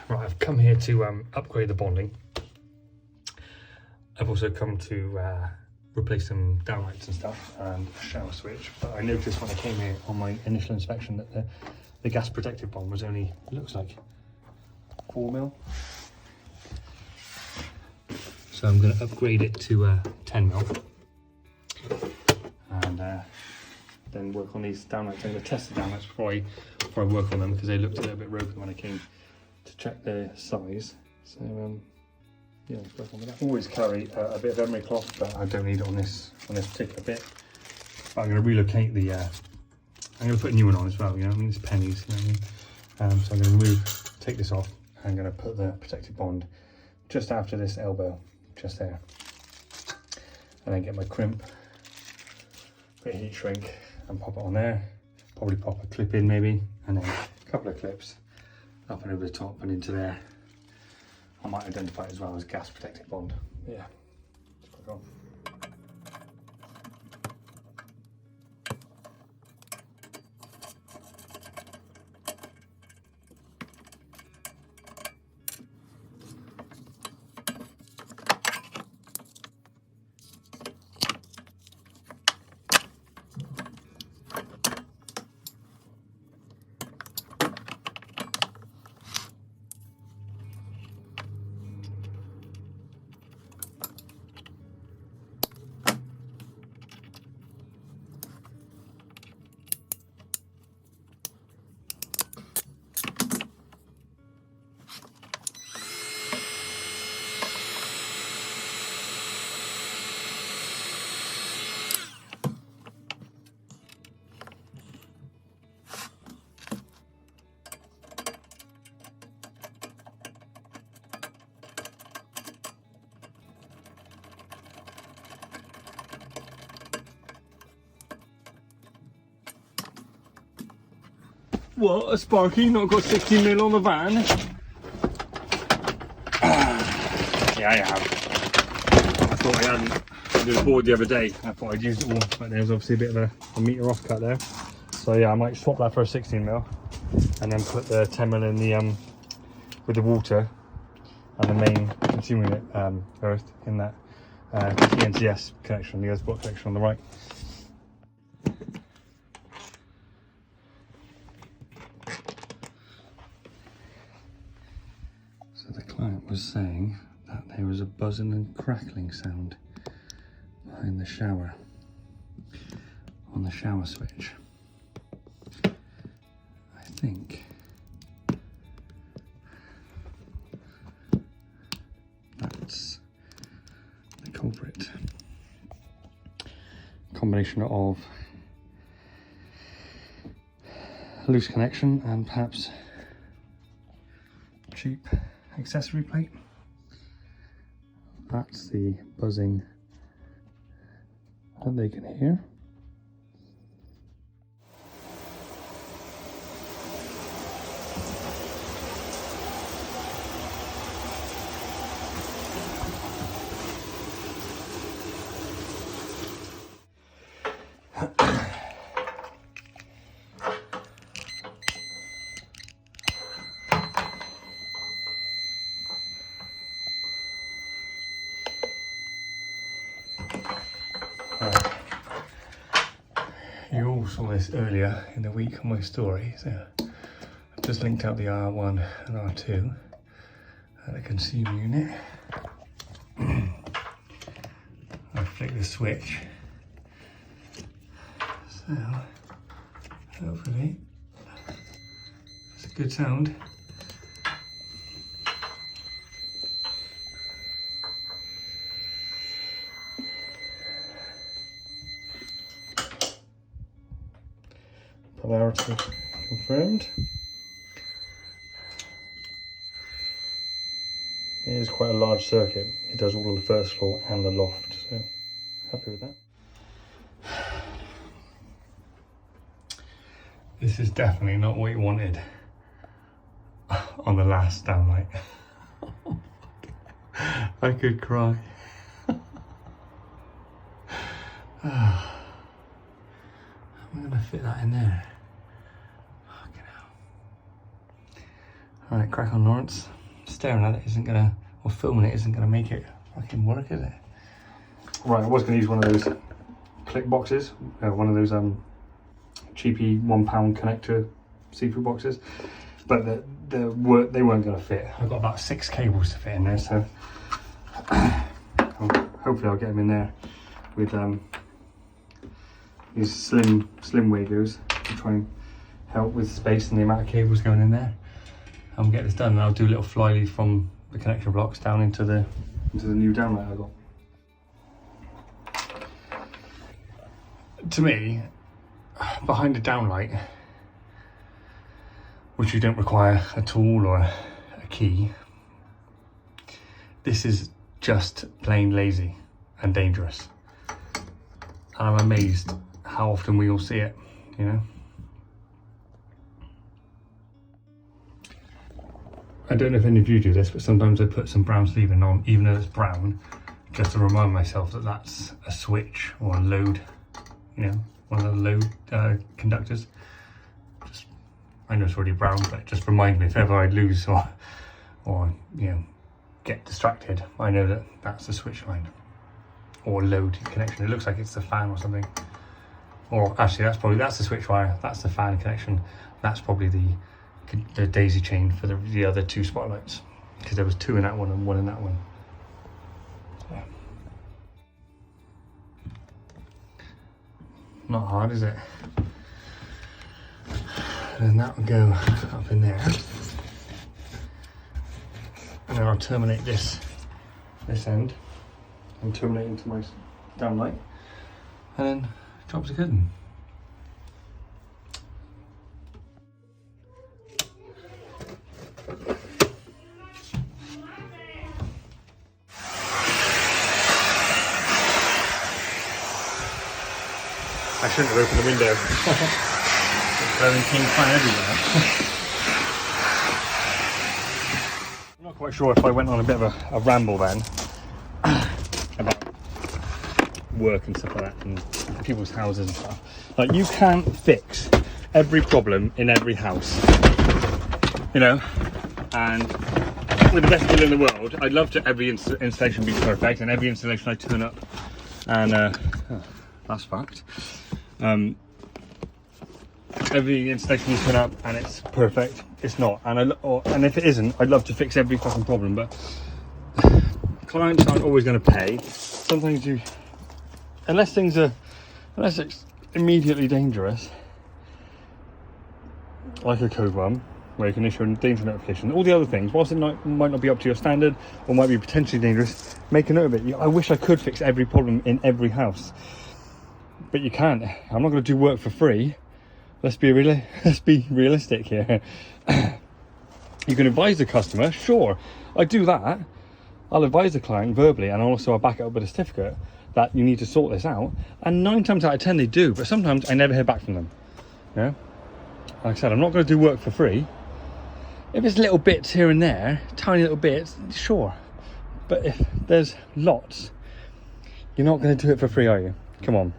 Right, I've come here to upgrade the bonding. I've also come to replace some downlights and stuff and a shower switch. But I noticed when I came here on my initial inspection that the gas protective bond was only, it looks like 4mm. So I'm going to upgrade it to 10mm and then work on these downlights. I'm going to test the downlights before I work on them because they looked a little bit broken when I came to check their size. So yeah, let's work on that. I always carry a bit of emery cloth, but I don't need it on this particular bit. But I'm going to relocate the. I'm going to put a new one on as well. You know, I mean, it's pennies. You know what I mean? So I'm going to take this off. I'm going to put the protective bond just after this elbow, just there, and then get my crimp, put a heat shrink, and pop it on there. Probably pop a clip in maybe, and then a couple of clips up and over the top and into there. I might identify it as well as gas protective bond. Yeah, let's put it on. What, a Sparky? Not got 16mm on the van? Yeah, I have. I thought I hadn't. I was bored the other day. I thought I'd use it all, but there's obviously a bit of a meter off cut there. So yeah, I might swap that for a 16mm and then put the 10mm in the with the water and the main consuming it earth in that ENCS connection, the earth block connection on the right. Was saying that there was a buzzing and crackling sound behind the shower on the shower switch. I think that's the culprit. Combination of loose connection and perhaps cheap accessory plate. That's the buzzing that they can hear. You all saw this earlier in the week on my story, so I've just linked up the R1 and R2 at the consumer unit. I flick the switch, so hopefully it's a good sound. Polarity confirmed. It is quite a large circuit. It does all of the first floor and the loft, so happy with that. This is definitely not what you wanted on the last downlight. I could cry. How am I going to fit that in there? Right, crack on, Lawrence. Staring at it isn't gonna, or filming it isn't gonna make it fucking work, is it? Right, I was gonna use one of those click boxes, one of those cheapy £1 connector see-through boxes, but they weren't gonna fit. I've got about 6 cables to fit in there, so hopefully I'll get them in there with these slim wagos to try and help with space and the amount of cables going in there. I'll get this done, and I'll do a little fly lead from the connection blocks down into the new downlight I got. To me, behind the downlight, which you don't require a tool or a key, this is just plain lazy and dangerous. And I'm amazed how often we all see it, you know? I don't know if any of you do this, but sometimes I put some brown sleeving on, even though it's brown, just to remind myself that that's a switch or a load, you know, one of the load conductors. Just, I know it's already brown, but it just reminds me if ever I lose or you know, get distracted, I know that that's the switch line or load connection. It looks like it's the fan or something. Or actually, that's the switch wire, that's the fan connection. That's probably the daisy chain for the other 2 spotlights, because there was 2 in that one and 1 in that one. Yeah. Not hard, is it? And then that will go up in there, and then I'll terminate this end and terminate into my downlight, and then job's good. I shouldn't have opened the window. It's blowing king fan everywhere. I'm not quite sure if I went on a bit of a ramble then about work and stuff like that and people's houses and stuff. Like, you can't fix every problem in every house, you know, and with the best will in the world, I'd love to every installation be perfect, and every installation I turn up and that's fucked. Every installation you turn up and it's perfect, it's not, and if it isn't, I'd love to fix every fucking problem, but clients aren't always going to pay. Sometimes unless it's immediately dangerous, like a code one where you can issue a danger notification, all the other things, whilst it might not be up to your standard or might be potentially dangerous, make a note of it. I wish I could fix every problem in every house, but you can't. I'm not going to do work for free. Let's be realistic here. You can advise the customer, sure, I do that. I'll advise the client verbally, and also I'll back it up with a certificate that you need to sort this out, and 9 times out of 10 they do, but sometimes I never hear back from them. Yeah, like I said, I'm not going to do work for free. If it's little bits here and there, tiny little bits, sure, but if there's lots, you're not going to do it for free, are you? Come on.